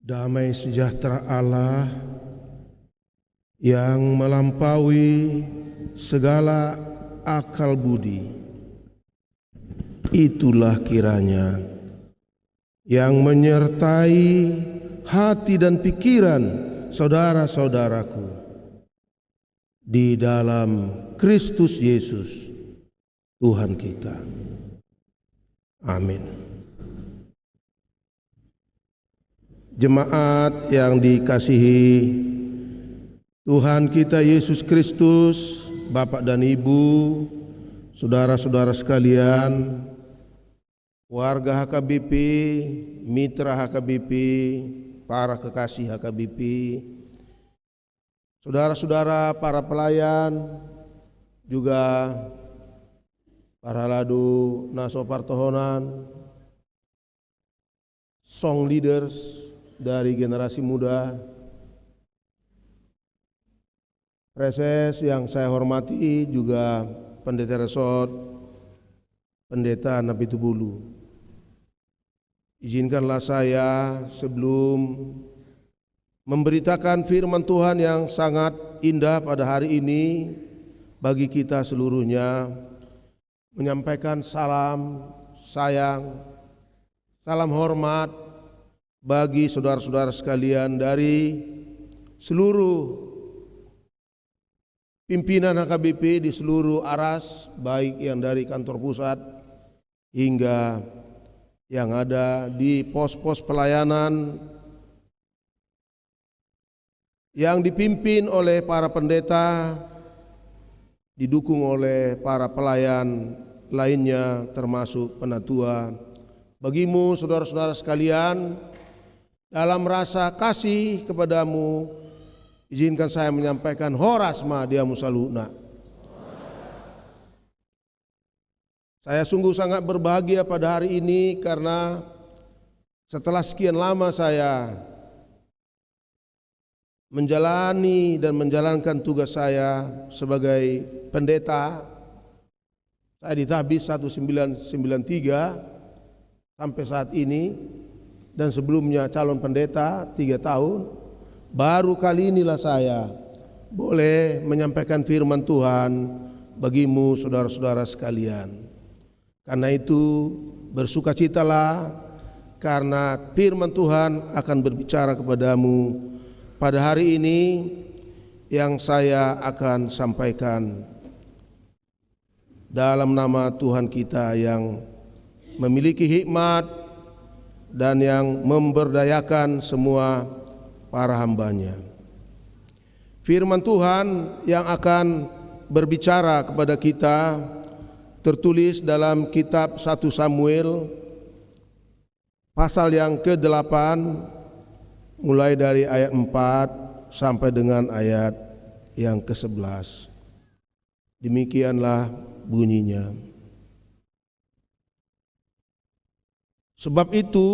Damai sejahtera Allah yang melampaui segala akal budi, itulah kiranya yang menyertai hati dan pikiran saudara-saudaraku di dalam Kristus Yesus Tuhan kita. Amin. Jemaat yang dikasihi Tuhan kita Yesus Kristus, Bapak dan Ibu, saudara-saudara sekalian, warga HKBP, mitra HKBP, para kekasih HKBP, saudara-saudara para pelayan, juga para ladu naso partohonan, song leaders dari generasi muda, preses yang saya hormati, juga pendeta resort, pendeta Napitubulu. Izinkanlah saya sebelum memberitakan firman Tuhan yang sangat indah pada hari ini bagi kita seluruhnya, menyampaikan salam sayang, salam hormat bagi saudara-saudara sekalian dari seluruh pimpinan HKBP di seluruh aras, baik yang dari kantor pusat hingga yang ada di pos-pos pelayanan yang dipimpin oleh para pendeta, didukung oleh para pelayan lainnya termasuk penatua. Bagimu saudara-saudara sekalian, dalam rasa kasih kepadamu, izinkan saya menyampaikan horasma diamu saluna. Saya sungguh sangat berbahagia pada hari ini karena setelah sekian lama saya menjalani dan menjalankan tugas saya sebagai pendeta. Saya ditabis 1993 sampai saat ini, dan sebelumnya calon pendeta 3 tahun. Baru kali inilah saya boleh menyampaikan firman Tuhan bagimu saudara-saudara sekalian. Karena itu bersukacitalah karena firman Tuhan akan berbicara kepadamu pada hari ini yang saya akan sampaikan dalam nama Tuhan kita yang memiliki hikmat dan yang memberdayakan semua para hambanya. Firman Tuhan yang akan berbicara kepada kita tertulis dalam kitab 1 Samuel pasal yang ke-8 mulai dari ayat 4 sampai dengan ayat yang ke-11. Demikianlah bunyinya. Sebab itu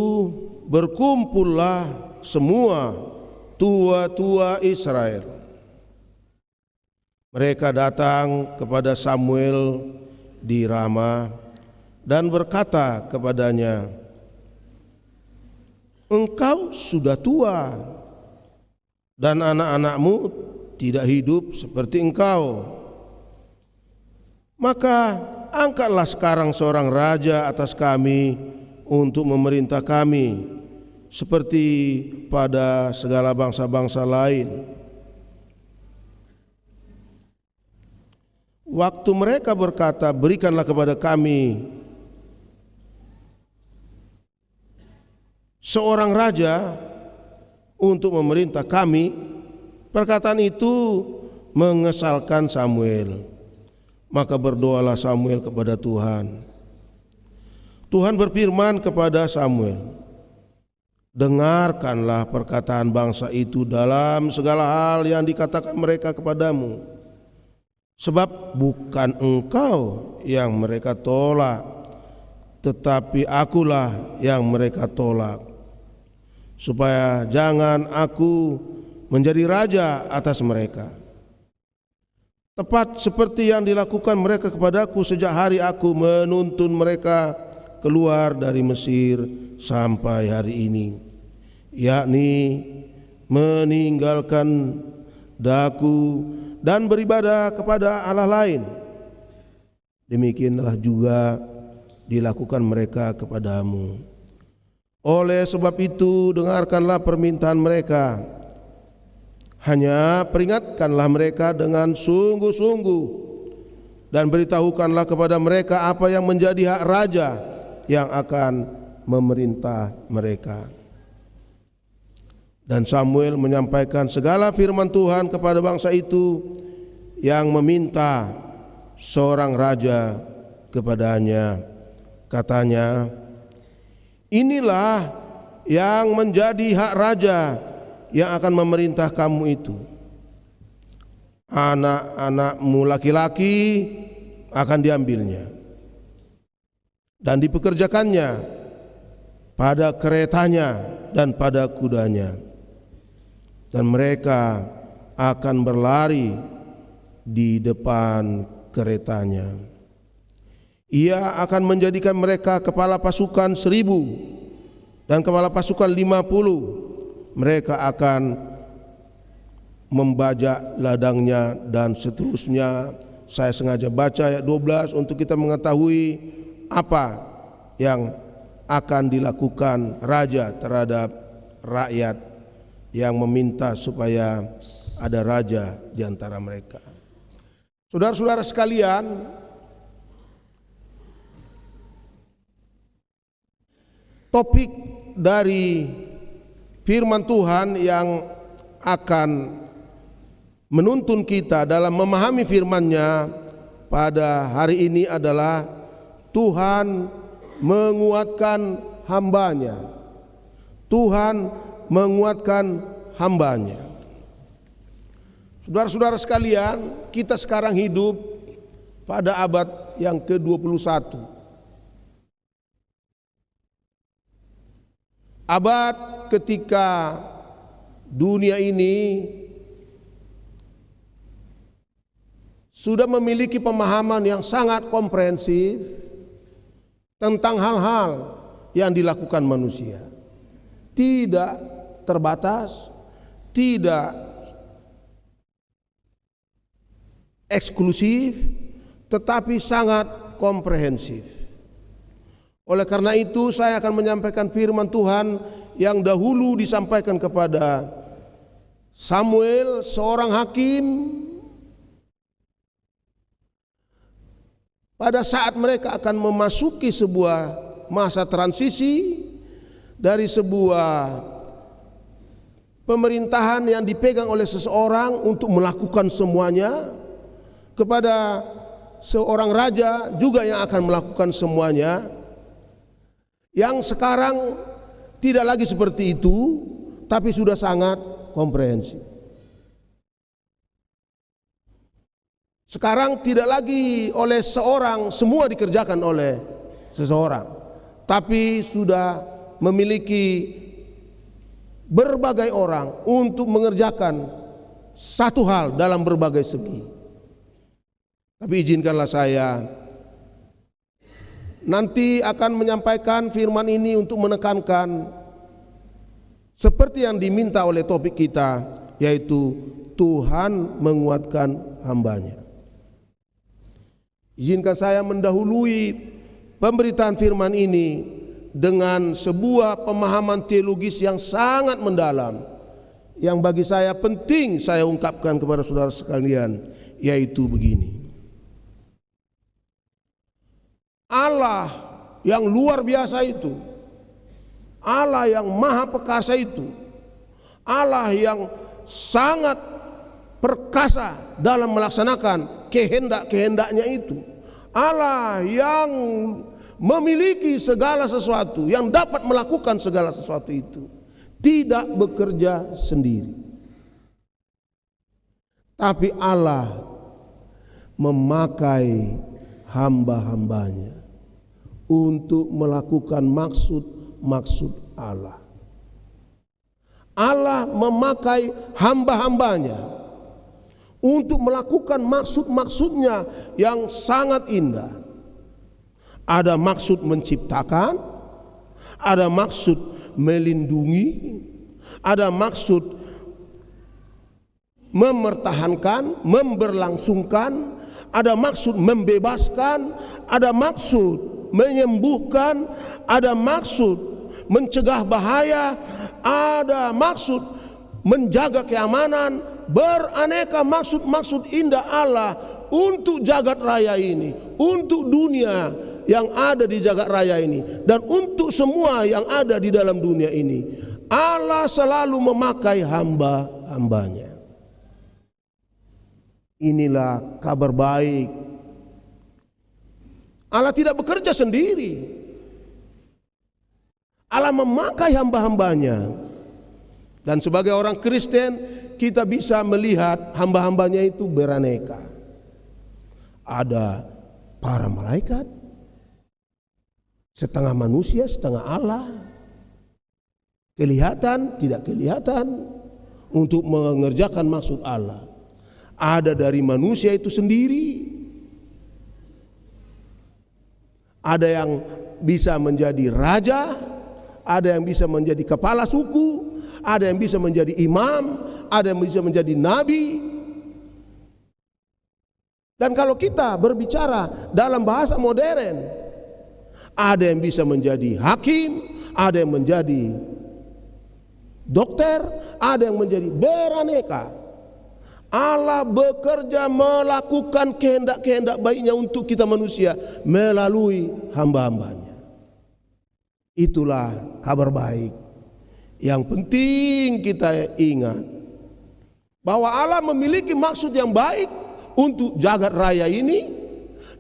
berkumpullah semua tua-tua Israel. Mereka datang kepada Samuel di Rama dan berkata kepadanya, "Engkau sudah tua dan anak-anakmu tidak hidup seperti engkau. Maka angkatlah sekarang seorang raja atas kami untuk memerintah kami seperti pada segala bangsa-bangsa lain." Waktu mereka berkata, "Berikanlah kepada kami seorang raja untuk memerintah kami," perkataan itu mengesalkan Samuel. Maka berdoalah Samuel kepada Tuhan. Tuhan berfirman kepada Samuel, "Dengarkanlah perkataan bangsa itu dalam segala hal yang dikatakan mereka kepadamu. Sebab bukan engkau yang mereka tolak, tetapi akulah yang mereka tolak. Supaya jangan aku menjadi raja atas mereka. Tepat seperti yang dilakukan mereka kepadaku sejak hari aku menuntun mereka keluar dari Mesir sampai hari ini. yakni meninggalkan daku dan beribadah kepada Allah lain. Demikianlah juga dilakukan mereka kepadamu. Oleh sebab itu dengarkanlah permintaan mereka. Hanya peringatkanlah mereka dengan sungguh-sungguh dan beritahukanlah kepada mereka apa yang menjadi hak raja yang akan memerintah mereka. Dan Samuel menyampaikan segala firman Tuhan kepada bangsa itu yang meminta seorang raja kepadanya. Katanya, inilah yang menjadi hak raja yang akan memerintah kamu itu. Anak-anakmu laki-laki akan diambilnya dan dipekerjakannya pada keretanya dan pada kudanya, dan mereka akan berlari di depan keretanya. Ia akan menjadikan mereka kepala pasukan 1.000 dan kepala pasukan 50. Mereka akan membajak ladangnya dan seterusnya. Saya sengaja baca ayat 12 untuk kita mengetahui apa yang akan dilakukan raja terhadap rakyat yang meminta supaya ada raja di antara mereka. Saudara-saudara sekalian, topik dari firman Tuhan yang akan menuntun kita dalam memahami firman-Nya pada hari ini adalah Tuhan menguatkan hamba-Nya. Tuhan menguatkan hamba-Nya. Saudara-saudara sekalian, kita sekarang hidup pada abad yang ke-21. Abad ketika dunia ini sudah memiliki pemahaman yang sangat komprehensif tentang hal-hal yang dilakukan manusia. Tidak terbatas, tidak eksklusif, tetapi sangat komprehensif. Oleh karena itu saya akan menyampaikan firman Tuhan yang dahulu disampaikan kepada Samuel, seorang hakim, pada saat mereka akan memasuki sebuah masa transisi dari sebuah pemerintahan yang dipegang oleh seseorang untuk melakukan semuanya kepada seorang raja juga yang akan melakukan semuanya, yang sekarang tidak lagi seperti itu, tapi sudah sangat komprehensif. Sekarang tidak lagi oleh seorang semua dikerjakan oleh seseorang, tapi sudah memiliki berbagai orang untuk mengerjakan satu hal dalam berbagai segi. Tapi izinkanlah saya nanti akan menyampaikan firman ini untuk menekankan seperti yang diminta oleh topik kita, yaitu Tuhan menguatkan hamba-Nya. Izinkan saya mendahului pemberitaan firman ini dengan sebuah pemahaman teologis yang sangat mendalam, yang bagi saya penting saya ungkapkan kepada saudara sekalian, yaitu begini. Allah yang luar biasa itu, Allah yang maha perkasa itu, Allah yang sangat perkasa dalam melaksanakan kehendak-kehendaknya itu, Allah yang memiliki segala sesuatu, yang dapat melakukan segala sesuatu itu, tidak bekerja sendiri, tapi Allah memakai hamba-hambanya untuk melakukan maksud-maksud Allah. Allah memakai hamba-hambanya untuk melakukan maksud-maksudnya yang sangat indah. Ada maksud menciptakan, ada maksud melindungi, ada maksud mempertahankan, memberlangsungkan, ada maksud membebaskan, ada maksud menyembuhkan, ada maksud mencegah bahaya, ada maksud menjaga keamanan, beraneka maksud-maksud indah Allah untuk jagat raya ini, untuk dunia yang ada di jagat raya ini, dan untuk semua yang ada di dalam dunia ini. Allah selalu memakai hamba-hambanya. Inilah kabar baik. Allah tidak bekerja sendiri. Allah memakai hamba-hambanya. Dan sebagai orang Kristen, kita bisa melihat hamba-hambanya itu beraneka. Ada para malaikat, setengah manusia, setengah Allah. Kelihatan, tidak kelihatan, untuk mengerjakan maksud Allah. Ada dari manusia itu sendiri, ada yang bisa menjadi raja, ada yang bisa menjadi kepala suku, ada yang bisa menjadi imam, ada yang bisa menjadi nabi. Dan kalau kita berbicara dalam bahasa modern, ada yang bisa menjadi hakim, ada yang menjadi dokter, ada yang menjadi beraneka. Allah bekerja melakukan kehendak-kehendak baiknya untuk kita manusia melalui hamba-hambanya. Itulah kabar baik. Yang penting kita ingat bahwa Allah memiliki maksud yang baik untuk jagat raya ini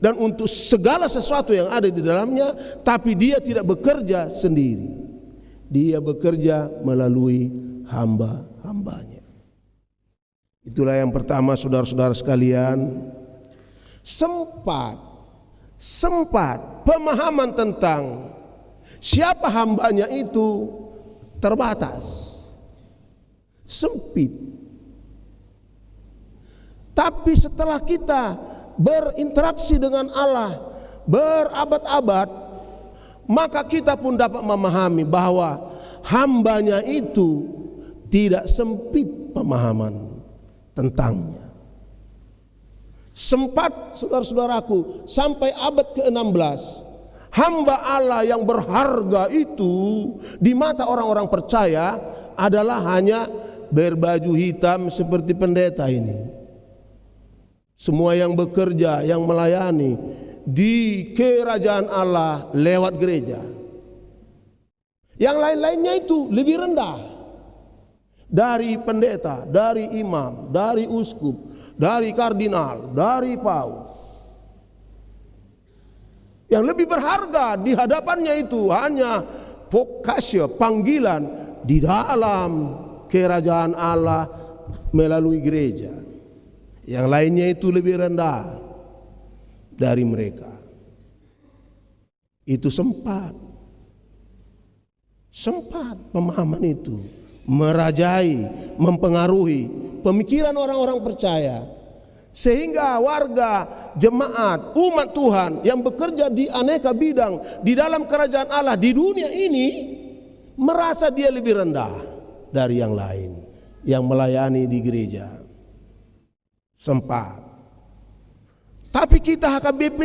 dan untuk segala sesuatu yang ada di dalamnya, tapi Dia tidak bekerja sendiri. Dia bekerja melalui hamba-hambanya. Itulah yang pertama, saudara-saudara sekalian, sempat pemahaman tentang siapa hambanya itu terbatas, sempit. Tapi setelah kita berinteraksi dengan Allah berabad-abad, maka kita pun dapat memahami bahwa hambanya itu tidak sempit pemahaman tentangnya. Sempat, saudara-saudaraku, sampai abad ke-16, hamba Allah yang berharga itu di mata orang-orang percaya adalah hanya berbaju hitam seperti pendeta ini. Semua yang bekerja, yang melayani di kerajaan Allah lewat gereja. Yang lain-lainnya itu lebih rendah dari pendeta, dari imam, dari uskup, dari kardinal, dari paus. Yang lebih berharga di hadapannya itu hanya vokasi, panggilan di dalam kerajaan Allah melalui gereja. Yang lainnya itu lebih rendah dari mereka. Itu sempat pemahaman itu merajai, mempengaruhi pemikiran orang-orang percaya, sehingga warga, jemaat, umat Tuhan yang bekerja di aneka bidang di dalam kerajaan Allah di dunia ini merasa dia lebih rendah dari yang lain yang melayani di gereja. Sempat. Tapi kita HKBP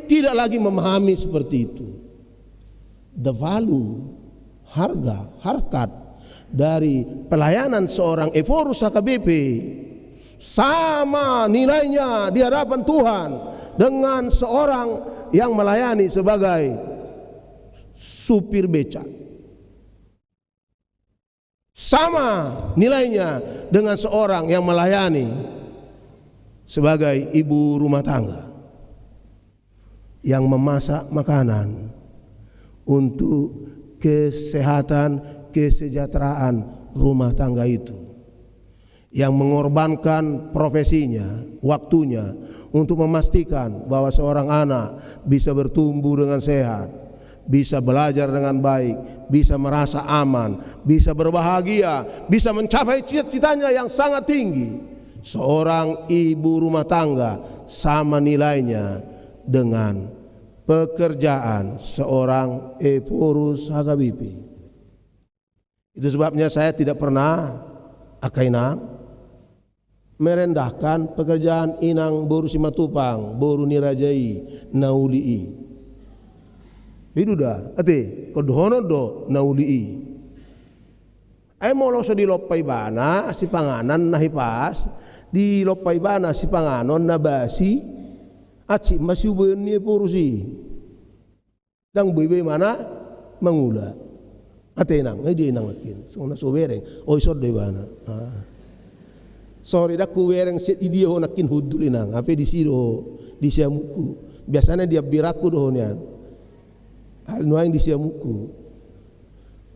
tidak lagi memahami seperti itu. The value, harga, harkat dari pelayanan seorang Ephorus HKBP sama nilainya di hadapan Tuhan dengan seorang yang melayani sebagai supir becak. Sama nilainya dengan seorang yang melayani sebagai ibu rumah tangga yang memasak makanan untuk kesehatan, kesejahteraan rumah tangga itu, yang mengorbankan profesinya, waktunya untuk memastikan bahwa seorang anak bisa bertumbuh dengan sehat, bisa belajar dengan baik, bisa merasa aman, bisa berbahagia, bisa mencapai cita-citanya yang sangat tinggi. Seorang ibu rumah tangga sama nilainya dengan pekerjaan seorang Ephorus HKBP. Itu sebabnya saya tidak pernah akainang merendahkan pekerjaan inang boru simatupang, boru nirajai, naulii. Itu dah, ate kodohono do naulii. Ay molo so di lopai bana si panganan nahipas, di lopai bana si panganon nabasi, aci masih ubeni porusi. Dang bebe mana mangula. Ate nang, dia nang lakin. So na so bereng, oi so de bana. Sorry dak ku wereng set idia ho nakin hudul inang, ape di sido di siamuku. Biasanya dia biraku do nian. Hal nuaing di siamuku.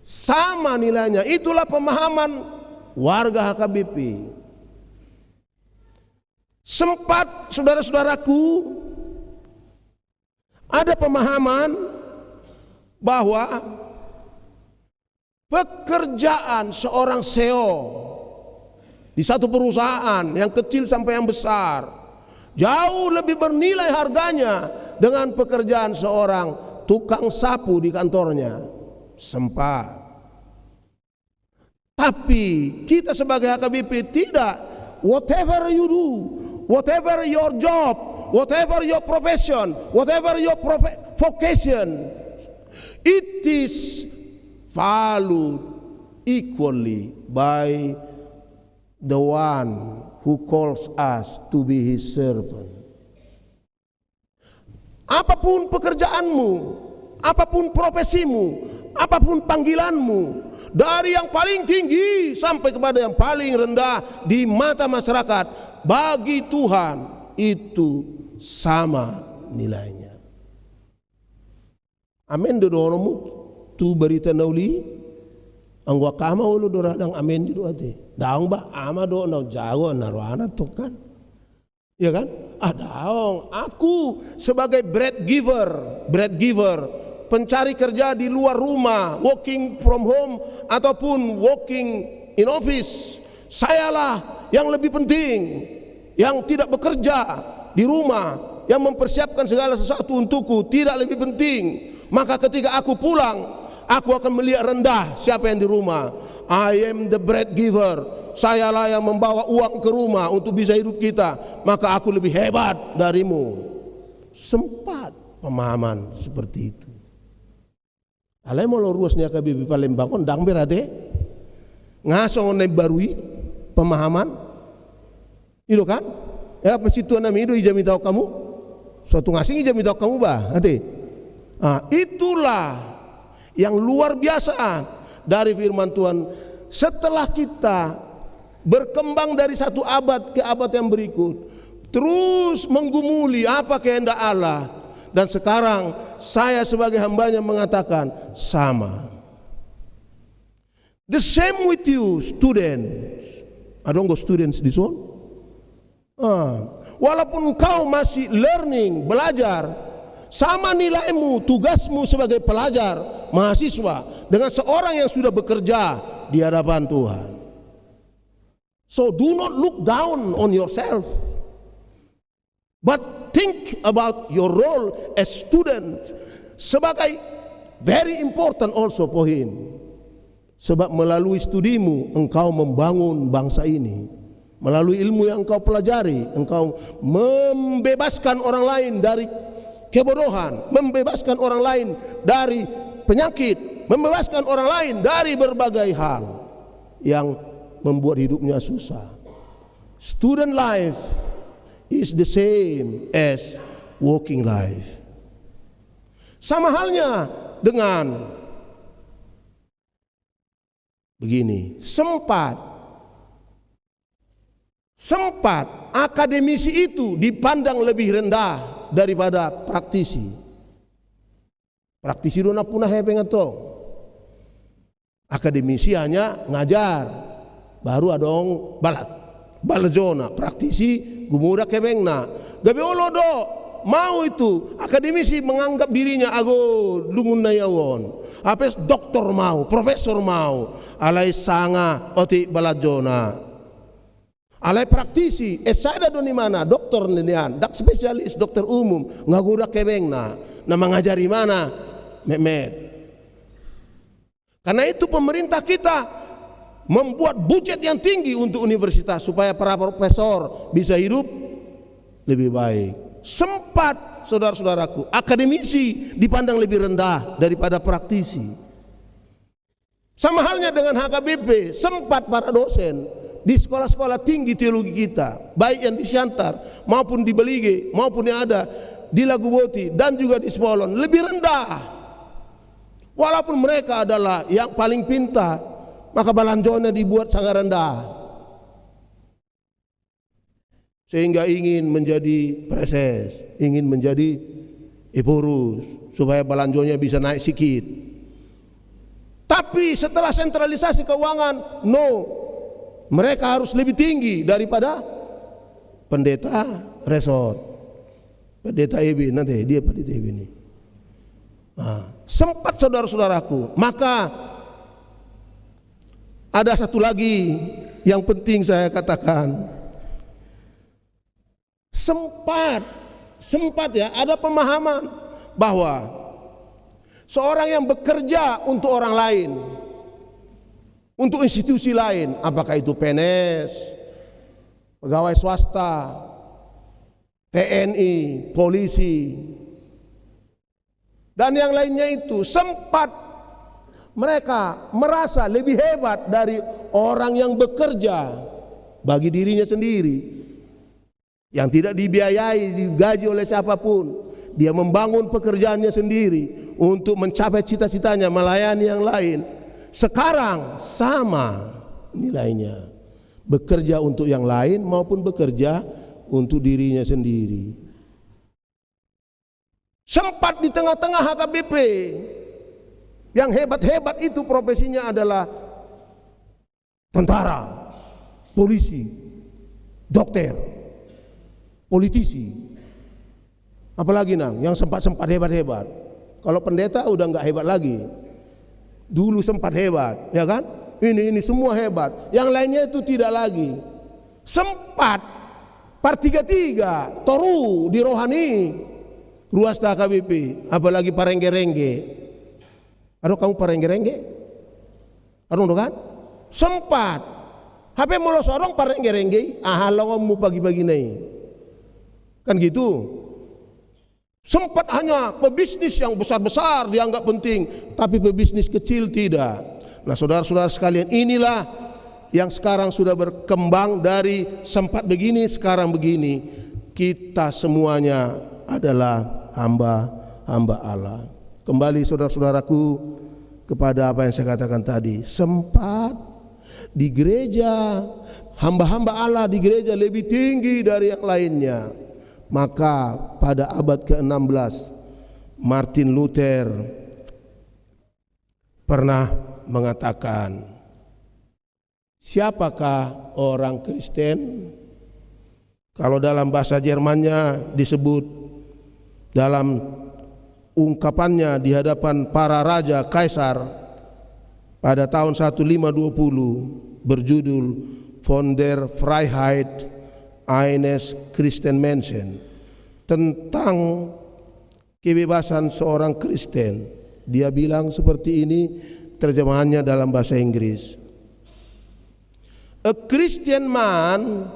Sama nilainya, itulah pemahaman warga HKBP. Sempat saudara-saudaraku ada pemahaman bahwa pekerjaan seorang CEO di satu perusahaan yang kecil sampai yang besar jauh lebih bernilai harganya dengan pekerjaan seorang tukang sapu di kantornya. Sempat. Tapi kita sebagai HKBP tidak. Whatever you do, whatever your job, whatever your profession, whatever your vocation, it is valued equally by the one who calls us to be his servant. Apapun pekerjaanmu, apapun profesimu, apapun panggilanmu, dari yang paling tinggi sampai kepada yang paling rendah di mata masyarakat, bagi Tuhan itu sama nilainya. Amin dodonomu tu berita nauli angwa kama ulu doradang amin di ate. Daong ba ama do na jago narwana to kan. Ya kan? Daong aku sebagai bread giver, pencari kerja di luar rumah, working from home ataupun working in office, sayalah yang lebih penting, yang tidak bekerja di rumah, yang mempersiapkan segala sesuatu untukku tidak lebih penting. Maka ketika aku pulang, aku akan melihat rendah siapa yang di rumah. I am the bread giver, sayalah yang membawa uang ke rumah untuk bisa hidup kita, maka aku lebih hebat darimu. Sempat pemahaman seperti itu. Alai mau ruas ni HKBP Palembang on dang berade ngasong ne barui pemahaman itu kan ya apa situ nami itu ijami tahu kamu suatu ngasing ijami tahu kamu bah nanti itulah yang luar biasa dari firman Tuhan. Setelah kita berkembang dari satu abad ke abad yang berikut, terus menggumuli apa kehendak Allah, dan sekarang saya sebagai hambanya mengatakan sama. The same with you students. I don't go students this one. Walaupun engkau masih learning, belajar, sama nilaimu, tugasmu sebagai pelajar, mahasiswa dengan seorang yang sudah bekerja di hadapan Tuhan. So do not look down on yourself, but think about your role as student sebagai very important also for him. Sebab melalui studimu engkau membangun bangsa ini. Melalui ilmu yang engkau pelajari, engkau membebaskan orang lain dari kebodohan, membebaskan orang lain dari penyakit, membebaskan orang lain dari berbagai hal yang membuat hidupnya susah. Student life is the same as working life. Sama halnya dengan begini, sempat akademisi itu dipandang lebih rendah daripada praktisi. Praktisi dona punah hepeng atau akademisi hanya ngajar, baru adong balajona. Praktisi gumuda kebengna. Gabe olodo mau itu akademisi menganggap dirinya ago lungun nayawon. Apes doktor mau, profesor mau, alai sanga oti balajona. Alai praktisi, esada doni mana, dokter nian, dak spesialis, dokter umum, ngaguda kebengna, na mengajari mana, memet. Karena itu pemerintah kita membuat budget yang tinggi untuk universitas supaya para profesor bisa hidup lebih baik. Sempat saudara-saudaraku, akademisi dipandang lebih rendah daripada praktisi. Sama halnya dengan HKBP, sempat para dosen di sekolah-sekolah tinggi teologi kita, baik yang di Siantar maupun di Belige maupun yang ada di Laguboti dan juga di Semolon, lebih rendah. Walaupun mereka adalah yang paling pintar, maka balanjonya dibuat sangat rendah. Sehingga ingin menjadi preses, ingin menjadi epurus, supaya balanjonya bisa naik sedikit. Tapi setelah sentralisasi keuangan, no, mereka harus lebih tinggi daripada pendeta resort, pendeta EB, nanti dia pendeta EB ini. Nah, sempat saudara-saudaraku, maka ada satu lagi yang penting saya katakan. Sempat ya, ada pemahaman bahwa seorang yang bekerja untuk orang lain, untuk institusi lain, apakah itu PNS, pegawai swasta, TNI, polisi, dan yang lainnya itu, sempat mereka merasa lebih hebat dari orang yang bekerja bagi dirinya sendiri, yang tidak dibiayai, digaji oleh siapapun. Dia membangun pekerjaannya sendiri untuk mencapai cita-citanya, melayani yang lain. Sekarang sama nilainya, bekerja untuk yang lain maupun bekerja untuk dirinya sendiri. Sempat di tengah-tengah HKBP, yang hebat-hebat itu profesinya adalah tentara, polisi, dokter, politisi, apalagi yang sempat hebat-hebat. Kalau pendeta udah nggak hebat lagi. Dulu sempat hebat, ya kan? Ini semua hebat. Yang lainnya itu tidak lagi. Sempat par 33 toru di rohani, ruas HKBP, apalagi parengge-rengge. Aduh, kamu parengge-rengge? Aduh kan? Sempat. HP mulu sorong parengge-rengge, mu pagi-pagi nih. Kan gitu. Sempat hanya pebisnis yang besar-besar dianggap penting, tapi pebisnis kecil tidak. Nah, saudara-saudara sekalian, inilah yang sekarang sudah berkembang dari sempat begini sekarang begini. Kita semuanya adalah hamba Allah. Kembali saudara-saudaraku kepada apa yang saya katakan tadi, sempat di gereja, hamba-hamba Allah di gereja lebih tinggi dari yang lainnya. Maka pada abad ke-16 Martin Luther pernah mengatakan, siapakah orang Kristen? Kalau dalam bahasa Jermannya disebut dalam ungkapannya di hadapan para raja kaisar pada tahun 1520 berjudul Von der Freiheit eines Christenmenschen, tentang kebebasan seorang Kristen. Dia bilang seperti ini, terjemahannya dalam bahasa Inggris. A Christian man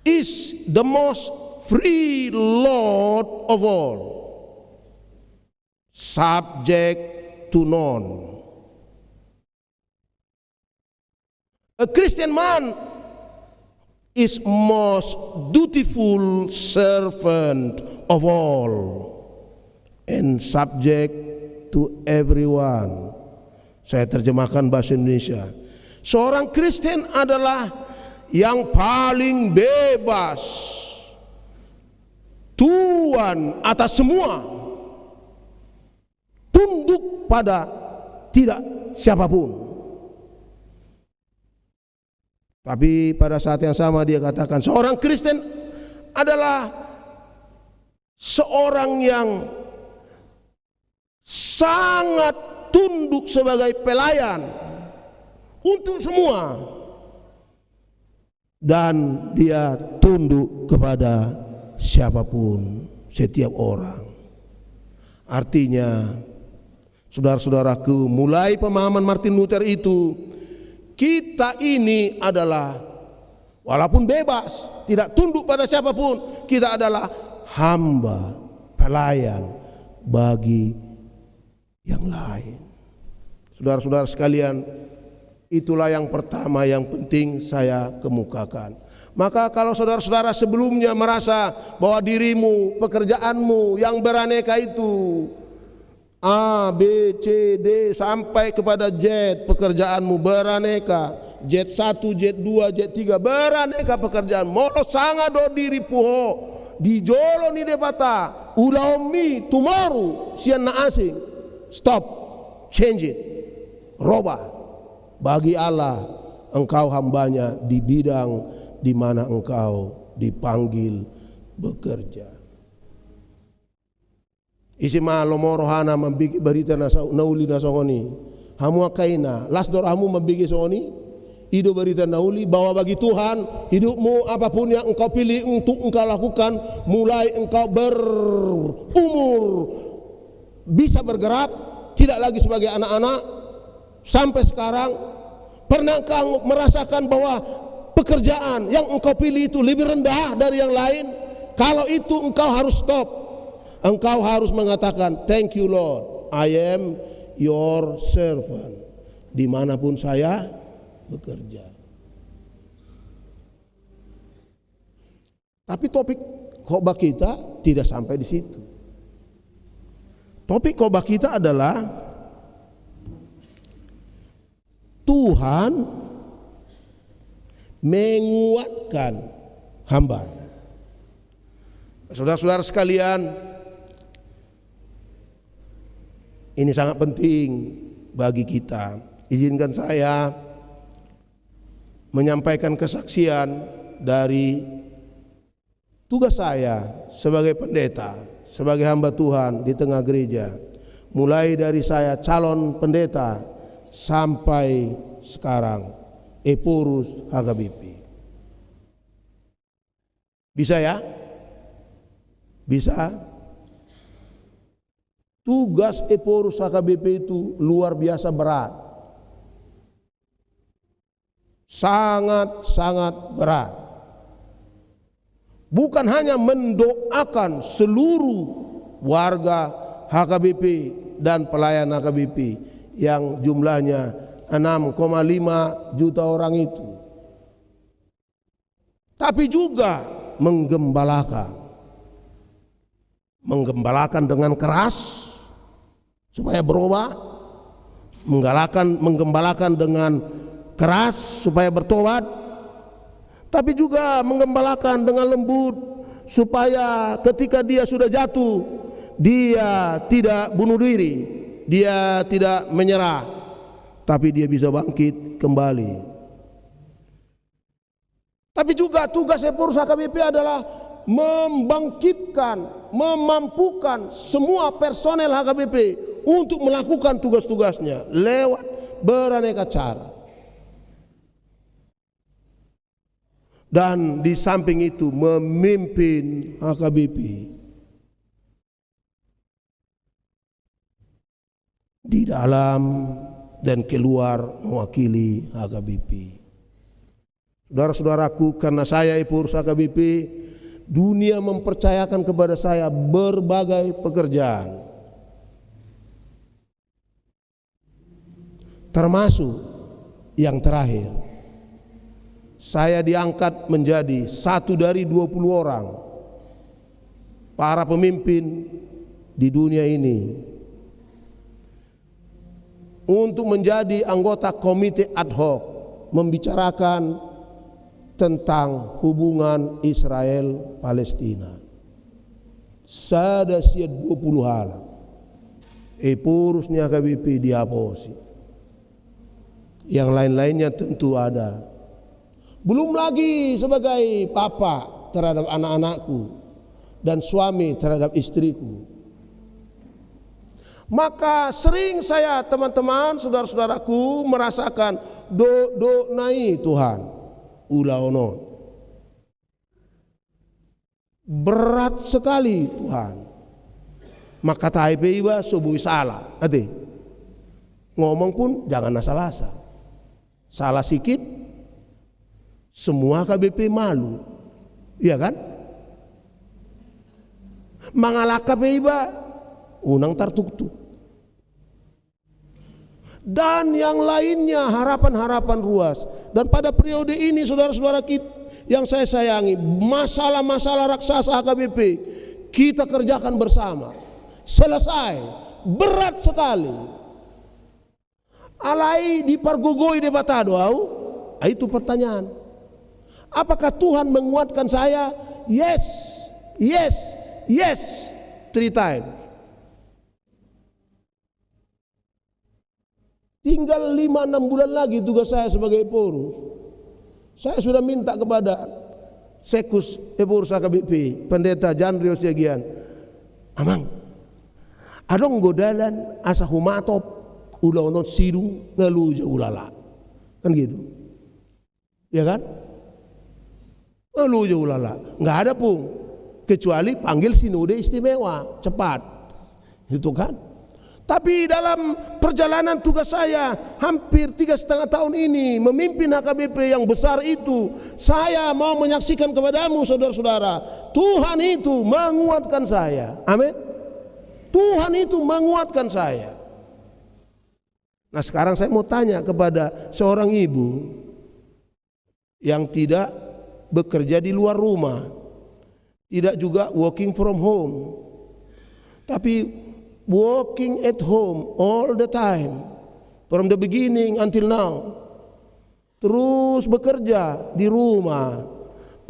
is the most free lord of all, subject to none. A Christian man is most dutiful servant of all and subject to everyone. Saya terjemahkan bahasa Indonesia. Seorang Kristen adalah yang paling bebas, tuan atas semua, tunduk pada tidak siapapun. Tapi pada saat yang sama dia katakan, seorang Kristen adalah seorang yang sangat tunduk sebagai pelayan untuk semua, dan dia tunduk kepada siapapun, setiap orang. Artinya Saudara-saudaraku, mulai pemahaman Martin Luther itu, kita ini adalah walaupun bebas, tidak tunduk pada siapapun, kita adalah hamba, pelayan bagi yang lain. Saudara-saudara sekalian, itulah yang pertama yang penting saya kemukakan. Maka kalau saudara-saudara sebelumnya merasa bahwa dirimu, pekerjaanmu yang beraneka itu A, B, C, D sampai kepada Z, pekerjaanmu beraneka, Z1, Z2, Z3, beraneka pekerjaan. Molo sanga do diri puho, di jolo ni debata, ulaomi tomorrow sian na asing. Stop, change it, robah. Bagi Allah, engkau hambanya di bidang di mana engkau dipanggil bekerja. Isi malo morohana mambigi berita nauli nasongoni. Hamu akaina, lasdor hamu mambigi songoni. Hidup berita nauli bahwa bagi Tuhan hidupmu apapun yang engkau pilih untuk engkau lakukan, mulai engkau berumur bisa bergerak, tidak lagi sebagai anak-anak sampai sekarang, pernahkah engkau merasakan bahwa pekerjaan yang engkau pilih itu lebih rendah dari yang lain? Kalau itu engkau harus stop. Engkau harus mengatakan, thank you Lord, I am your servant, dimanapun saya bekerja. Tapi topik khotbah kita tidak sampai di situ. Topik khotbah kita adalah Tuhan menguatkan hamba. Saudara-saudara sekalian, ini sangat penting bagi kita. Izinkan saya menyampaikan kesaksian dari tugas saya sebagai pendeta, sebagai hamba Tuhan di tengah gereja. Mulai dari saya calon pendeta sampai sekarang Eporus HKBP. Bisa ya? Bisa? Tugas Eporus HKBP itu luar biasa berat. Sangat-sangat berat. Bukan hanya mendoakan seluruh warga HKBP dan pelayan HKBP yang jumlahnya 6,5 juta orang itu, tapi juga menggembalakan dengan keras supaya berubah, menggembalakan dengan keras supaya bertobat, tapi juga menggembalakan dengan lembut supaya ketika dia sudah jatuh, dia tidak bunuh diri, dia tidak menyerah, tapi dia bisa bangkit kembali. Tapi juga tugas Eporus HKBP adalah membangkitkan, memampukan semua personel HKBP untuk melakukan tugas-tugasnya lewat beraneka cara. Dan di samping itu memimpin HKBP di dalam dan keluar mewakili HKBP. Saudara-saudaraku, karena saya Eporus HKBP, dunia mempercayakan kepada saya berbagai pekerjaan, termasuk yang terakhir, saya diangkat menjadi satu dari 20 orang para pemimpin di dunia ini untuk menjadi anggota komite ad hoc membicarakan tentang hubungan Israel Palestina. Sada siat 20 hala. Eporusnya HKBP diaposi. Yang lain-lainnya tentu ada. Belum lagi sebagai papa terhadap anak-anakku dan suami terhadap istriku. Maka sering saya, teman-teman, saudara-saudaraku, merasakan do nai Tuhan ulaonon, berat sekali Tuhan. Maka taipei ba subuh salah ade Ngomong pun jangan asal-asal. Salah sikit semua KBP malu. Iya kan? Mangalaka iba unang tartuk-tuk. Dan yang lainnya harapan-harapan ruas. Dan pada periode ini saudara-saudara kita yang saya sayangi, masalah-masalah raksasa HKBP kita kerjakan bersama. Selesai. Berat sekali. Alai dipargogoi de batado. Itu pertanyaan. Apakah Tuhan menguatkan saya? Yes. Yes. Yes. 3 times. Tinggal 5-6 bulan lagi tugas saya sebagai Eporus. Saya sudah minta kepada Sekus Eporus HKBP, Pendeta Jandrio Siagian, amang, adong godalan asa humatop ulah onot sidung ngaluja ulala. Kan gitu. Ya kan? Ngaluja ulala. Enggak ada pun kecuali panggil sinode istimewa, cepat. Gitu kan? Tapi dalam perjalanan tugas saya hampir 3,5 tahun ini memimpin HKBP yang besar itu, saya mau menyaksikan kepadamu saudara-saudara, Tuhan itu menguatkan saya. Amin. Tuhan itu menguatkan saya. Nah sekarang saya mau tanya kepada seorang ibu yang tidak bekerja di luar rumah, tidak juga working from home, tapi working at home all the time from the beginning until now, terus bekerja di rumah.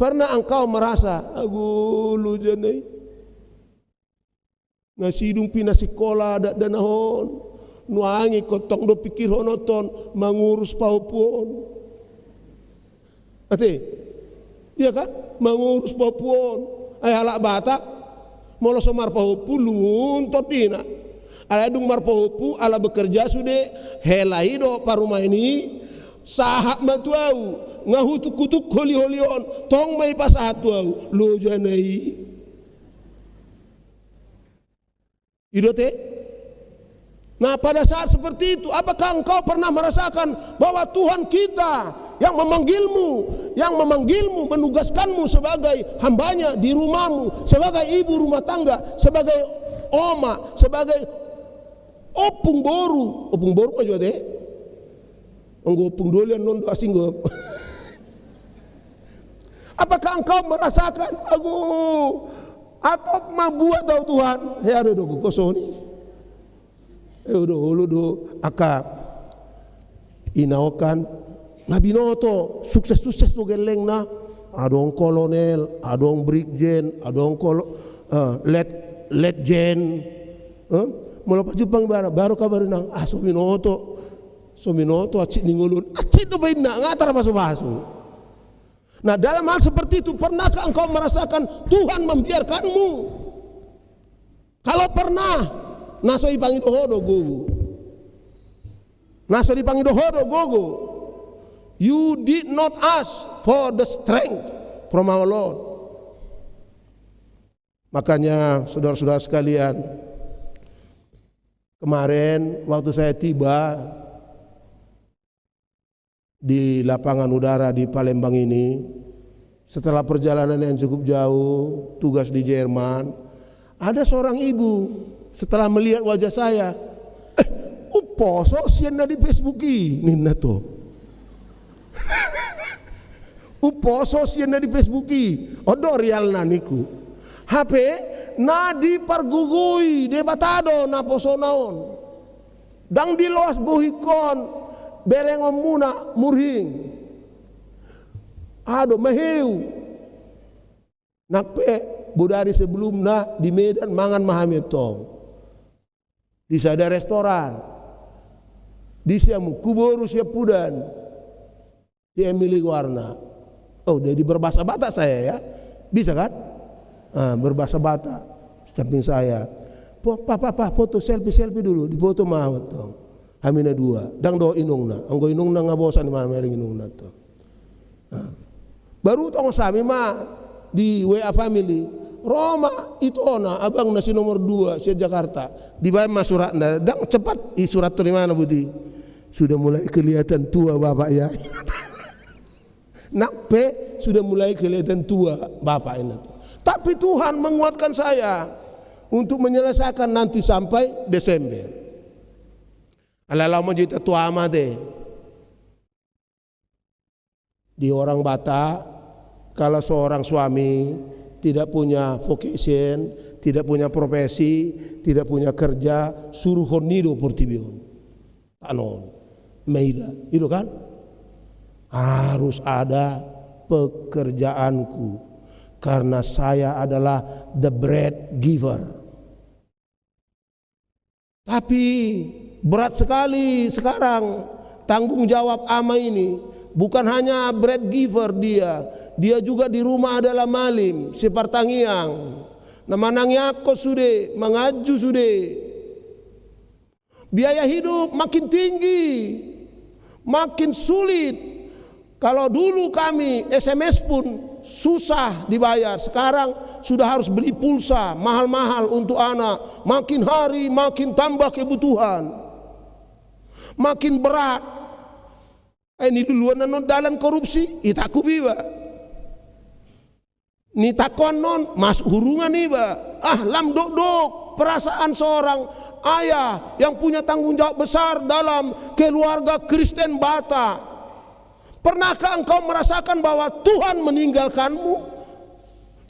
Pernah engkau merasa aku lu janai ngasidung pina sekolah ada danahon nuangi kotong do pikir honoton mengurus paupuon ate iya kan mengurus paupuon ay halak Batak molo somar pahupu luntot dina ala dung mar pahupu ala bekerja sude helai do parumah ini sahak matuau ngahutuk kutuk holi-holion tong mai pasatu au lo janai idote. Nah pada saat seperti itu apakah engkau pernah merasakan bahwa Tuhan kita yang memanggilmu menugaskanmu sebagai hambanya di rumahmu, sebagai ibu rumah tangga, sebagai oma, sebagai opung boru mah juga deh opung dolian nondo asinggo. Apakah engkau merasakan aku atau mabuat tahu Tuhan ya ada dogo kosoni udah hulu do aka inaokan ngabinoto sukses do geleng na adong kolonel, adong brigjen, adong letjen, mula pa Jepang baru kabarin nang sominoto acit ningulun acit do bain na ngatar masu. Nah dalam hal seperti itu pernahkah engkau merasakan Tuhan membiarkanmu? Kalau pernah naso ipangi dohodo gogo. Naso ipangi dohodo gogo. You did not ask for the strength from our Lord. Makanya saudara-saudara sekalian, kemarin waktu saya tiba di lapangan udara di Palembang ini, setelah perjalanan yang cukup jauh, tugas di Jerman, ada seorang ibu setelah melihat wajah saya, poso sian di Facebooki, nina to. Poso sian di Facebooki, odo real naniku. HP na di pargugui debatado na poso naon. Dang di loas buhikon berengom muna murhing. Ado maheu. Nakpe budari sebelumna di Medan mangan mahamet tong. Di sada restoran. Di siamu kuboru siap pudan. Di Emily Warna. Oh, jadi berbahasa Batak saya ya. Bisa kan? Berbahasa Batak. Samping saya. Papa foto selfie dulu. Di foto mahut tong. Hamina 2. Dang do inungna. Anggo inungna ngabosan di mana mering inungna to. Baru tong sami mah di WA family. Roma itu ona abang nasi nomor 2 si Jakarta. Di bawah surat dang cepat surat dari mana Budi? Sudah mulai kelihatan tua bapak ya. Nak pe sudah mulai kelihatan tua bapak ini. Tapi Tuhan menguatkan saya untuk menyelesaikan nanti sampai Desember. Alalau menjadi tua amat deh. Di orang Batak, kalau seorang suami tidak punya vocation, tidak punya profesi, tidak punya kerja, suruh honido portibion. Anon, meida, itu kan? Harus ada pekerjaanku, karena saya adalah the bread giver. Tapi berat sekali sekarang tanggung jawab ama ini. Bukan hanya bread giver dia juga di rumah adalah malim, separtangiang. Nama nangyako sude, mengaju sude. Biaya hidup makin tinggi, makin sulit. Kalau dulu kami SMS pun susah dibayar, sekarang sudah harus beli pulsa mahal-mahal untuk anak. Makin hari makin tambah kebutuhan, makin berat. Ini duluan non dalam korupsi, itaku biba. Ni takon non mas hurungan iba. Lam dok perasaan seorang ayah yang punya tanggung jawab besar dalam keluarga Kristen Batak. Pernahkah engkau merasakan bahwa Tuhan meninggalkanmu?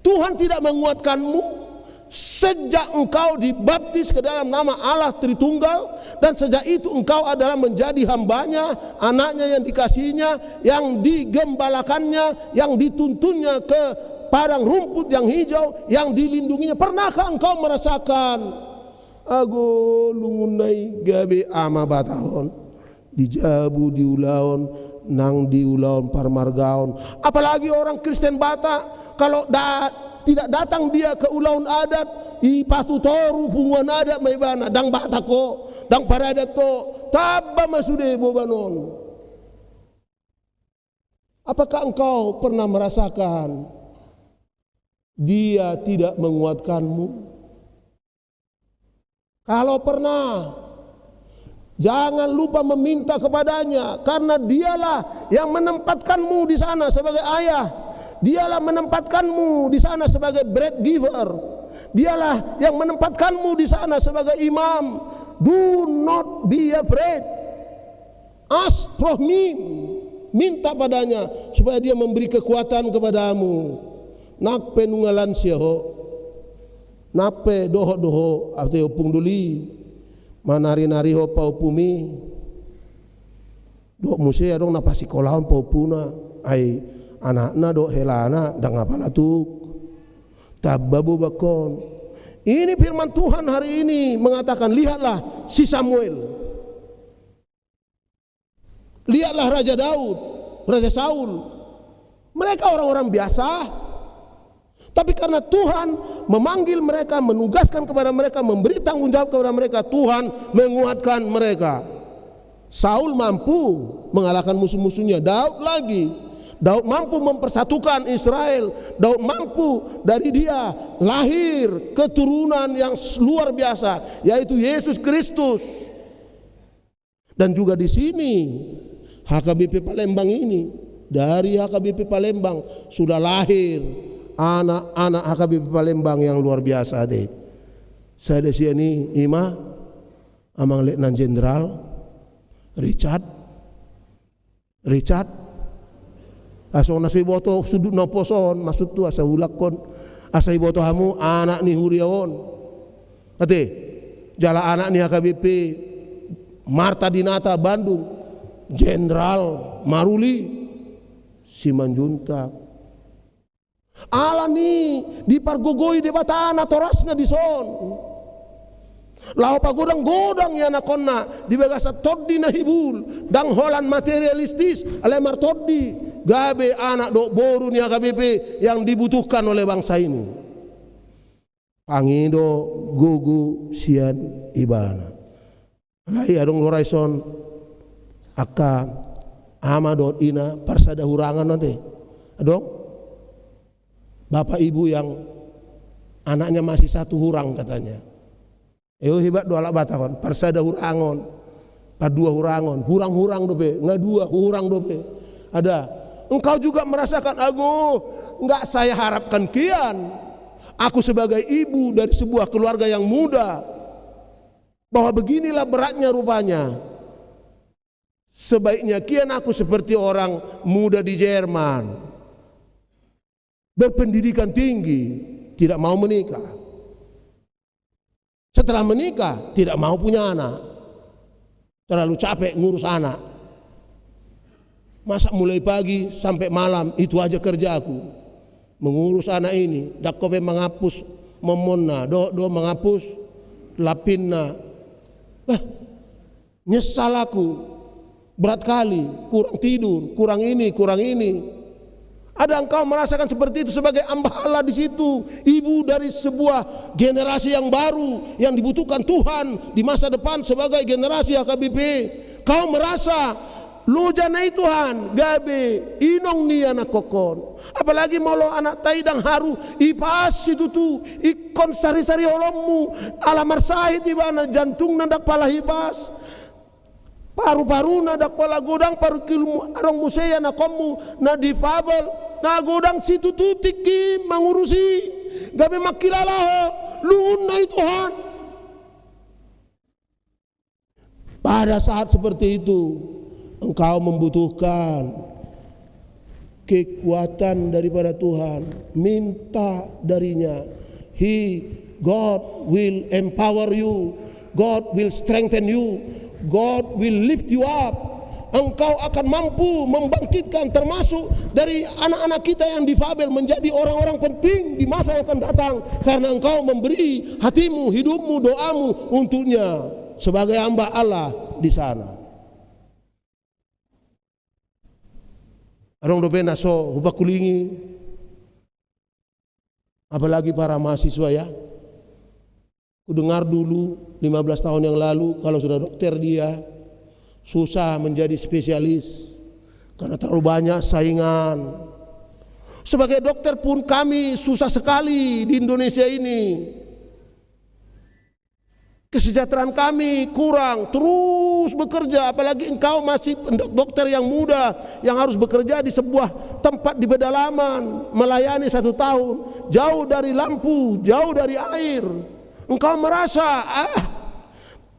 Tuhan tidak menguatkanmu? Sejak engkau dibaptis ke dalam nama Allah Tritunggal, dan sejak itu engkau adalah menjadi hambanya, anaknya yang dikasihinya, yang digembalakannya, yang dituntunnya ke padang rumput yang hijau, yang dilindunginya. Pernahkah engkau merasakan ago lungunai gabe ama batahon dijabu diulaon nang diulaon parmargaon? Apalagi orang Kristen Batak, kalau tidak datang dia ke ulaun adat, ipatu toru punguan adat maibana dang batako dang paradat to tabba masude bobanon. Apakah engkau pernah merasakan dia tidak menguatkanmu? Kalau pernah, jangan lupa meminta kepadanya, karena dialah yang menempatkanmu di sana sebagai ayah. Dialah menempatkanmu di sana sebagai bread giver. Dialah yang menempatkanmu di sana sebagai imam. Do not be afraid. Ask from him. Minta padanya supaya dia memberi kekuatan kepadamu. Nape nungalan siho. Nape doho ate opung duli. Manari-nari ho paupumi. Dok musea dong napasi kolawan paupuna. Ai anak-anak dok helana dang apalah tuk tababu bakon. Ini firman Tuhan hari ini mengatakan, lihatlah si Samuel, lihatlah Raja Daud, Raja Saul. Mereka orang-orang biasa, tapi karena Tuhan memanggil mereka, menugaskan kepada mereka, memberi tanggung jawab kepada mereka, Tuhan menguatkan mereka. Saul mampu mengalahkan musuh-musuhnya, Daud lagi. Daud mampu mempersatukan Israel. Daud mampu dari dia lahir keturunan yang luar biasa, yaitu Yesus Kristus. Dan juga di sini HKBP Palembang ini, dari HKBP Palembang sudah lahir anak-anak HKBP Palembang yang luar biasa deh. Saya di sini Ima Amang Letnan Jenderal Richard asal nasi boto sudut naposon maksud tu asa ulakon asa iboto hamu anak ni huriaon ate jala anak ni HKBP Marta Dinata Bandung Jenderal Maruli Simanjuntak ala ni di pargogoi de batana torasna di son lau pagodang-godang ya nakonna di bagasa toddi na hibul dang holan materialistis ale martoddi gabe anak dok boru ni HKBP yang dibutuhkan oleh bangsa ini. Pangido gugu sian ibana lai adong horizon aka ama dot ina parsada hurangan nanti adong Bapak ibu yang anaknya masih satu hurang katanya. Hebat dua alak batakon, parsada hurangon, padua hurangon, hurang dope, ngadua hurang dope. Ada. Engkau juga merasakan, enggak saya harapkan kian. Aku sebagai ibu dari sebuah keluarga yang muda, bahwa beginilah beratnya rupanya. Sebaiknya kian aku seperti orang muda di Jerman, berpendidikan tinggi, tidak mau menikah. Setelah menikah tidak mau punya anak, terlalu capek ngurus anak. Masa mulai pagi sampai malam itu aja kerja aku, mengurus anak ini. Dak kope menghapus memona, do menghapus lapinna. Nyesal aku, berat kali, kurang tidur, kurang ini. Ada engkau merasakan seperti itu sebagai hamba Allah di situ, ibu dari sebuah generasi yang baru yang dibutuhkan Tuhan di masa depan sebagai generasi HKBP. Kau merasa lu janai Tuhan, gabe inong ni anak kokon. Apalagi mau lo anak taidang haru ipas itu tuh ikon sari-sari olommu alamar sahid ibana jantung nandak pala hipas. Paru-paru nadak pala godang paru kilmu arong musaya na komu na difabel na godang situ tutiki mengurusi gabe makilalaho luhun na Tuhan. Pada saat seperti itu engkau membutuhkan kekuatan daripada Tuhan, minta darinya. God will empower you, God will strengthen you, God will lift you up. Engkau akan mampu membangkitkan termasuk dari anak-anak kita yang difabel menjadi orang-orang penting di masa yang akan datang, karena engkau memberi hatimu, hidupmu, doamu untuknya sebagai hamba Allah di sana. Arong dobe naso hubakulingi, apalagi para mahasiswa ya. Ku dengar dulu 15 tahun yang lalu kalau sudah dokter dia susah menjadi spesialis karena terlalu banyak saingan. Sebagai dokter pun kami susah sekali di Indonesia ini. Kesejahteraan kami kurang, terus bekerja, apalagi engkau masih dokter yang muda yang harus bekerja di sebuah tempat di pedalaman, melayani 1 tahun, jauh dari lampu, jauh dari air. Engkau merasa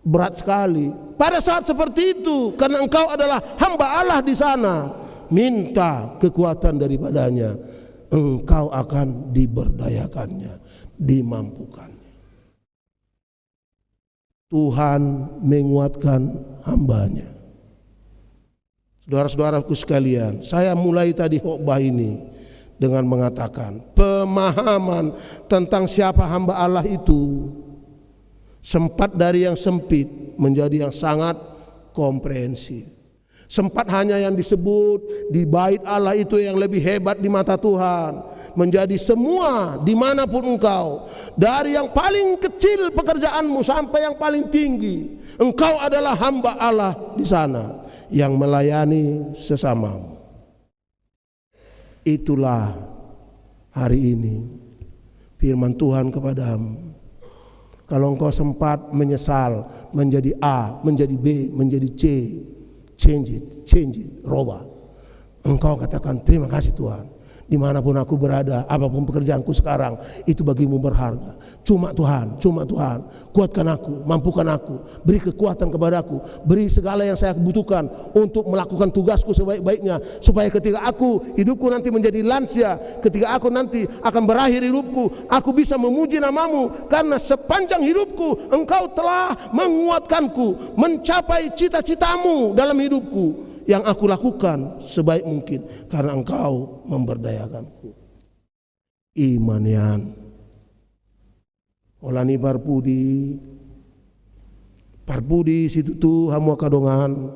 berat sekali. Pada saat seperti itu, karena engkau adalah hamba Allah di sana, minta kekuatan daripadanya, engkau akan diberdayakannya, dimampukannya. Tuhan menguatkan hambanya. Saudara-saudaraku sekalian, saya mulai tadi khotbah ini dengan mengatakan pemahaman tentang siapa hamba Allah itu sempat dari yang sempit menjadi yang sangat komprehensif. Sempat hanya yang disebut di bait Allah itu yang lebih hebat di mata Tuhan, menjadi semua dimanapun engkau, dari yang paling kecil pekerjaanmu sampai yang paling tinggi, engkau adalah hamba Allah di sana yang melayani sesamamu. Itulah hari ini firman Tuhan kepadamu. Kalau engkau sempat menyesal menjadi A, menjadi B, menjadi C, change it, robah. Engkau katakan terima kasih Tuhan. Dimanapun aku berada, apapun pekerjaanku sekarang, itu bagimu berharga. Cuma Tuhan, kuatkan aku, mampukan aku, beri kekuatan kepadaku, beri segala yang saya butuhkan untuk melakukan tugasku sebaik-baiknya, supaya ketika hidupku nanti menjadi lansia, ketika aku nanti akan berakhir hidupku, aku bisa memuji namamu, karena sepanjang hidupku engkau telah menguatkanku mencapai cita-citamu dalam hidupku. Yang aku lakukan sebaik mungkin karena engkau memberdayakanku. Imanian olani parpudi situ tu hamu kadongan.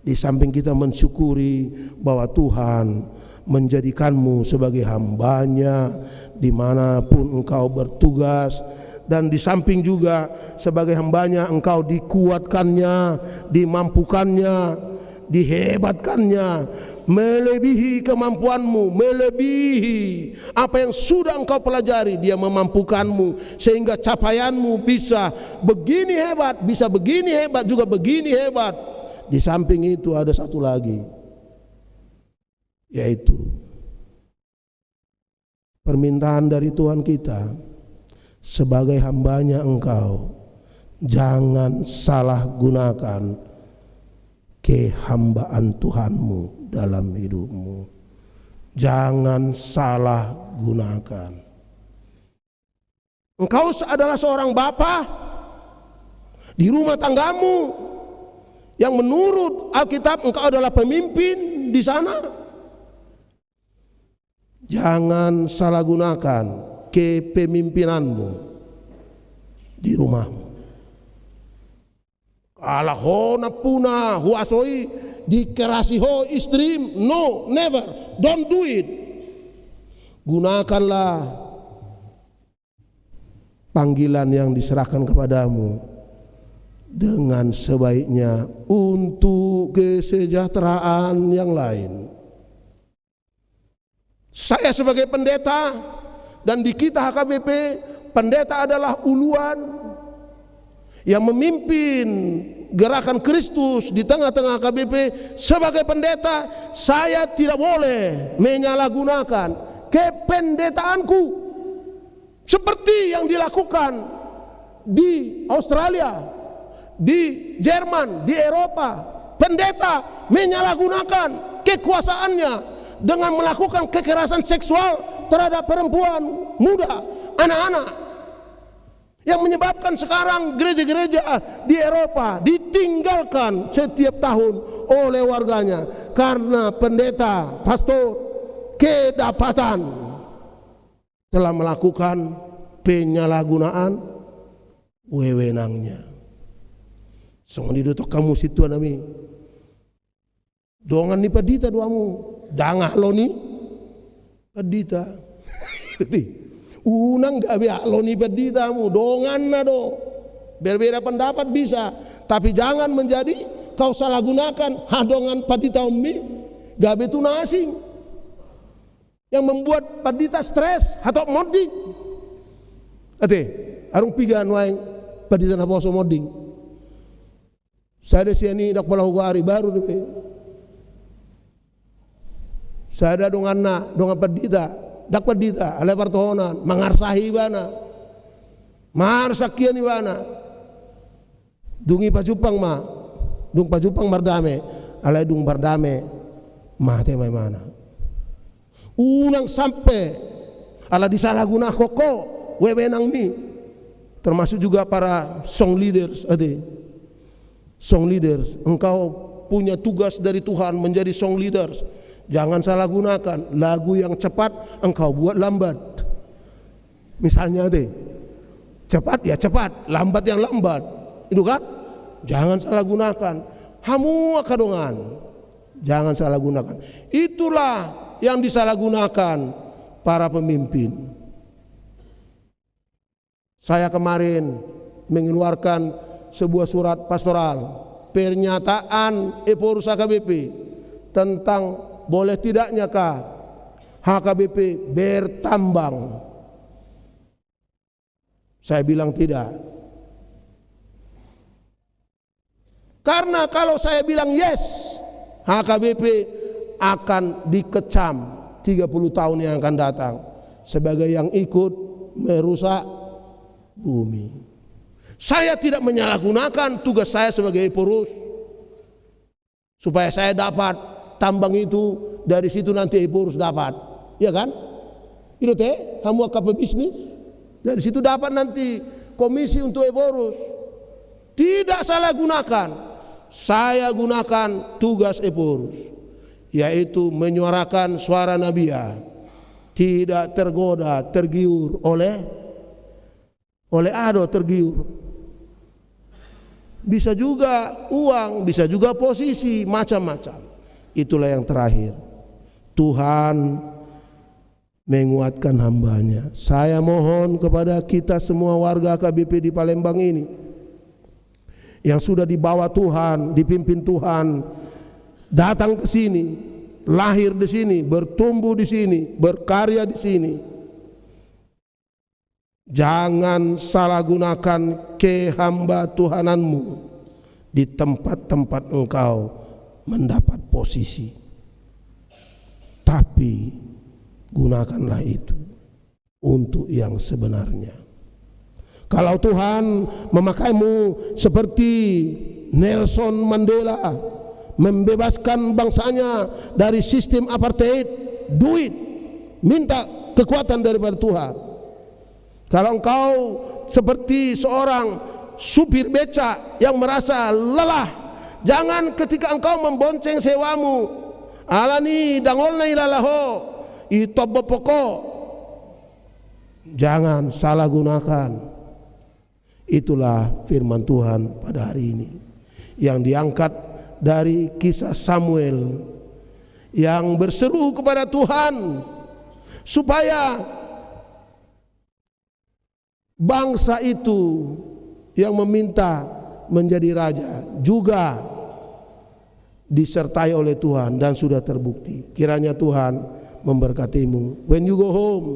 Di samping kita mensyukuri bahwa Tuhan menjadikanmu sebagai hambanya dimanapun engkau bertugas, dan di samping juga sebagai hambanya engkau dikuatkannya, dimampukannya, dihebatkannya melebihi kemampuanmu, melebihi apa yang sudah engkau pelajari. Dia memampukanmu sehingga capaianmu bisa begini hebat, bisa begini hebat, juga begini hebat. Di samping itu ada satu lagi, yaitu permintaan dari Tuhan kita sebagai hambanya engkau, jangan salah gunakan kehambaan Tuhanmu dalam hidupmu. Jangan salah gunakan. Engkau adalah seorang bapa di rumah tanggamu yang menurut Alkitab engkau adalah pemimpin di sana. Jangan salah gunakan kepemimpinanmu di rumahmu. Kalau hona puna huasoi dikerasiho istri, no, never, don't do it. Gunakanlah panggilan yang diserahkan kepadamu dengan sebaiknya untuk kesejahteraan yang lain. Saya sebagai pendeta, dan di kita HKBP, pendeta adalah uluan yang memimpin gerakan Kristus di tengah-tengah HKBP. Sebagai pendeta, saya tidak boleh menyalahgunakan kependetaanku seperti yang dilakukan di Australia, di Jerman, di Eropa. Pendeta menyalahgunakan kekuasaannya dengan melakukan kekerasan seksual terhadap perempuan muda, anak-anak, yang menyebabkan sekarang gereja-gereja di Eropa ditinggalkan setiap tahun oleh warganya karena pendeta, pastor kedapatan telah melakukan penyalahgunaan wewenangnya. Songon didotok kamu situ nami dongan ni padita duamu dangah lo ni padita unang gabe lo ni padita mu dongan na do. Berbeda pendapat bisa, tapi jangan menjadi kau salah gunakan hadongan padita ummi gabe tu nasing yang membuat padita stres atau moding. Ate arung pigan wae padita na poso moding. Saya siani dak balahu hari baru deh. Saya dongan na dongan padita dak padita ale partohonan mangarsahi bana marsakian ibana dungi pajupang ma dung pajupang mardame ale dung bardame mate mai mana unang sampai ala disalahguna koko wewenang mi, termasuk juga para song leaders. Song leaders, engkau punya tugas dari Tuhan menjadi song leaders. Jangan salah gunakan lagu yang cepat engkau buat lambat. Misalnya cepat ya cepat, lambat yang lambat. Itu kan? Jangan salah gunakan. Hamu akadongan. Jangan salah gunakan. Itulah yang disalahgunakan para pemimpin. Saya kemarin mengeluarkan sebuah surat pastoral, pernyataan Eporus HKBP tentang boleh tidaknya kah HKBP bertambang. Saya bilang tidak. Karena kalau saya bilang yes, HKBP akan dikecam 30 tahun yang akan datang sebagai yang ikut merusak bumi. Saya tidak menyalahgunakan tugas saya sebagai Eporus supaya saya dapat tambang itu, dari situ nanti Eporus dapat, ya kan? Itu kamu akan bisnis, dari situ dapat nanti komisi untuk Eporus. Tidak salah gunakan. Saya gunakan tugas Eporus, yaitu menyuarakan suara Nabiya, tidak tergoda, tergiur oleh tergiur. Bisa juga uang, bisa juga posisi, macam-macam. Itulah yang terakhir. Tuhan menguatkan hambanya. Saya mohon kepada kita semua warga KBP di Palembang ini, yang sudah dibawa Tuhan, dipimpin Tuhan, datang ke sini lahir di sini, bertumbuh di sini, berkarya di sini. Jangan salah gunakan kehamba Tuhananmu di tempat-tempat engkau mendapat posisi, tapi gunakanlah itu untuk yang sebenarnya. Kalau Tuhan memakaimu seperti Nelson Mandela, membebaskan bangsanya dari sistem apartheid, do it, minta kekuatan daripada Tuhan. Kalau engkau seperti seorang supir beca yang merasa lelah, jangan ketika engkau membonceng sewamu, alani dangolna ilalaho itobo poko, jangan salah gunakan. Itulah firman Tuhan pada hari ini yang diangkat dari kisah Samuel yang berseru kepada Tuhan supaya bangsa itu yang meminta menjadi raja juga disertai oleh Tuhan, dan sudah terbukti. Kiranya Tuhan memberkatimu. When you go home,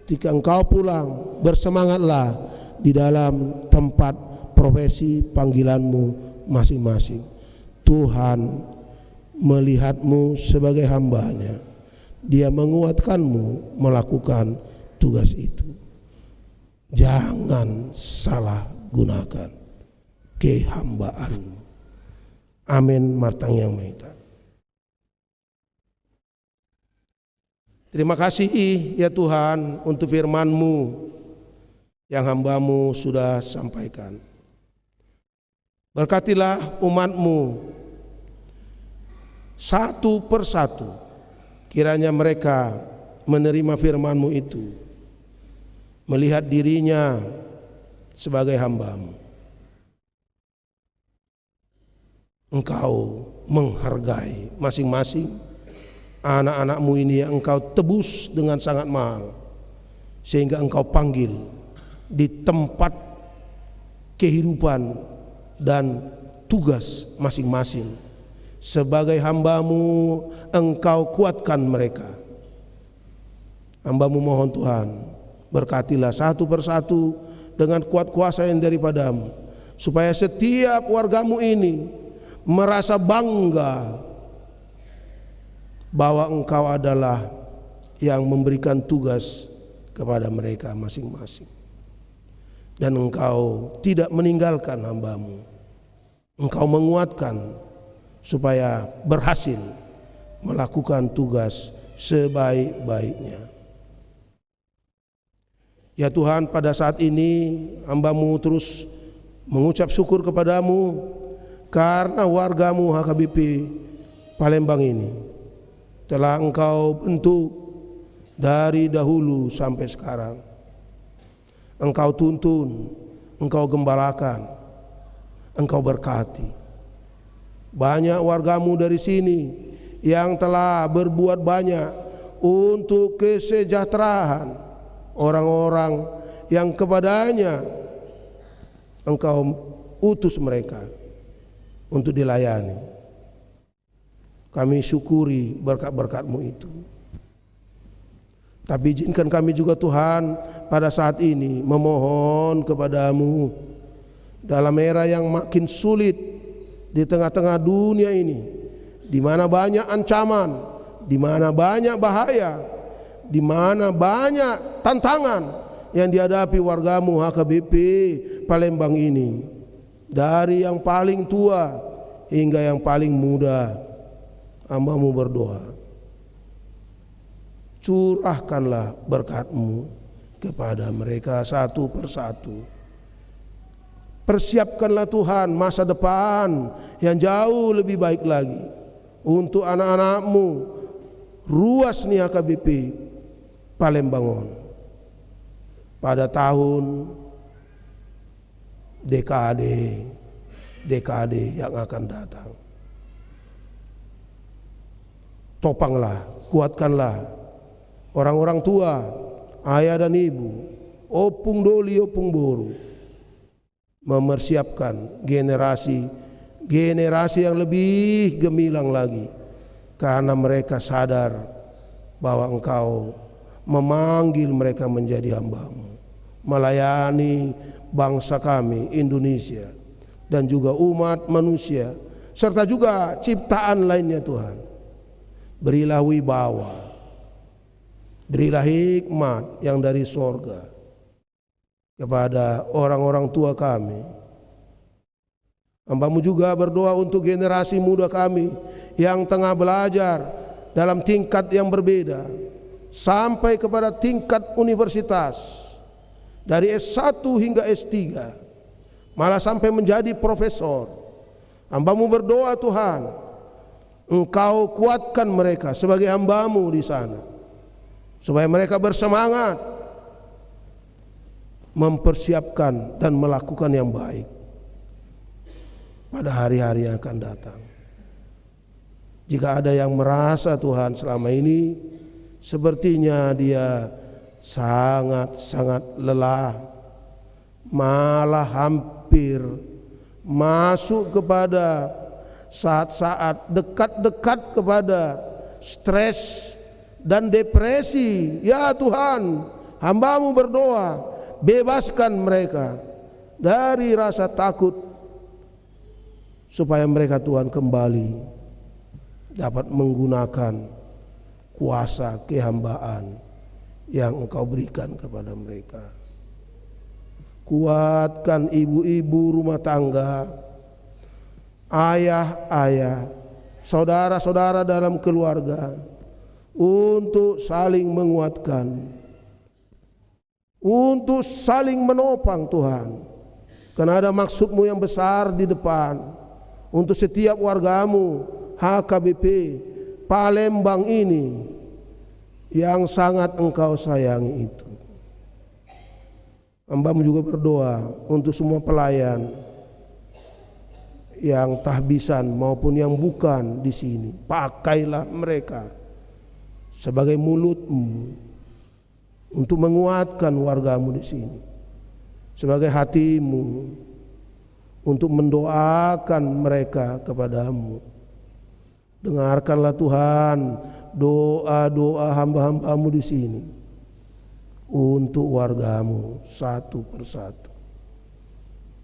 ketika engkau pulang, bersemangatlah di dalam tempat profesi panggilanmu masing-masing. Tuhan melihatmu sebagai hambanya. Dia menguatkanmu melakukan tugas itu. Jangan salah gunakan kehambaanmu. Amin. Martang yang Maha. Terima kasih ya Tuhan untuk firman-Mu yang hamba-Mu sudah sampaikan. Berkatilah umat-Mu satu persatu, kiranya mereka menerima firman-Mu itu, melihat dirinya sebagai hamba-Mu. Engkau menghargai masing-masing anak-anak-Mu ini yang Engkau tebus dengan sangat mahal, sehingga Engkau panggil di tempat kehidupan dan tugas masing-masing. Sebagai hamba-Mu, Engkau kuatkan mereka. Hamba-Mu mohon Tuhan, berkatilah satu persatu dengan kuat kuasa yang daripada-Mu, supaya setiap warga-Mu ini merasa bangga bahwa Engkau adalah yang memberikan tugas kepada mereka masing-masing, dan Engkau tidak meninggalkan hamba-Mu. Engkau menguatkan supaya berhasil melakukan tugas sebaik-baiknya. Ya Tuhan, pada saat ini hamba-Mu terus mengucap syukur kepada-Mu karena warga-Mu HKBP Palembang ini telah Engkau bentuk dari dahulu sampai sekarang. Engkau tuntun, Engkau gembalakan, Engkau berkati. Banyak warga-Mu dari sini yang telah berbuat banyak untuk kesejahteraan orang-orang yang kepadanya Engkau utus mereka untuk dilayani. Kami syukuri berkat-berkat-Mu itu. Tapi izinkan kami juga Tuhan pada saat ini memohon kepada-Mu dalam era yang makin sulit di tengah-tengah dunia ini, di mana banyak ancaman, di mana banyak bahaya, di mana banyak tantangan yang dihadapi warga-Mu HKBP Palembang ini, dari yang paling tua hingga yang paling muda. Hamba-Mu berdoa, curahkanlah berkat-Mu kepada mereka satu persatu. Persiapkanlah Tuhan masa depan yang jauh lebih baik lagi untuk anak-anak-Mu ruas nih HKBP Palembangon pada tahun dekade yang akan datang. Topanglah, kuatkanlah orang-orang tua, ayah dan ibu, opung doli opung boru, mempersiapkan generasi yang lebih gemilang lagi karena mereka sadar bahwa Engkau memanggil mereka menjadi hamba-Mu, melayani bangsa kami Indonesia dan juga umat manusia serta juga ciptaan lainnya. Tuhan, berilah wibawa, berilah hikmat yang dari sorga kepada orang-orang tua kami. Hamba-Mu juga berdoa untuk generasi muda kami yang tengah belajar dalam tingkat yang berbeda sampai kepada tingkat universitas, dari S1 hingga S3, malah sampai menjadi profesor. Hamba-Mu berdoa Tuhan, Engkau kuatkan mereka sebagai hamba-Mu di sana, supaya mereka bersemangat mempersiapkan dan melakukan yang baik pada hari-hari yang akan datang. Jika ada yang merasa Tuhan selama ini sepertinya dia sangat-sangat lelah, malah hampir masuk kepada saat-saat dekat-dekat kepada stres dan depresi, ya Tuhan, hamba-Mu berdoa, bebaskan mereka dari rasa takut, supaya mereka Tuhan kembali dapat menggunakan kuasa kehambaan yang Engkau berikan kepada mereka. Kuatkan ibu-ibu rumah tangga, ayah-ayah, saudara-saudara dalam keluarga untuk saling menguatkan, untuk saling menopang Tuhan, karena ada maksud-Mu yang besar di depan untuk setiap warga-Mu HKBP Palembang ini yang sangat Engkau sayangi itu. Hamba-Mu juga berdoa untuk semua pelayan yang tahbisan maupun yang bukan di sini. Pakailah mereka sebagai mulut-Mu untuk menguatkan warga-Mu di sini, sebagai hati-Mu untuk mendoakan mereka kepada-Mu. Dengarkanlah Tuhan doa-doa hamba-hamba-Mu di sini untuk warga-Mu satu persatu.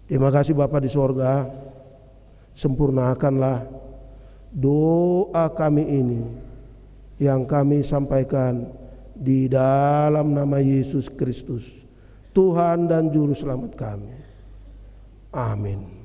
Terima kasih Bapa di sorga, sempurnakanlah doa kami ini yang kami sampaikan di dalam nama Yesus Kristus, Tuhan dan Juru Selamat kami. Amin.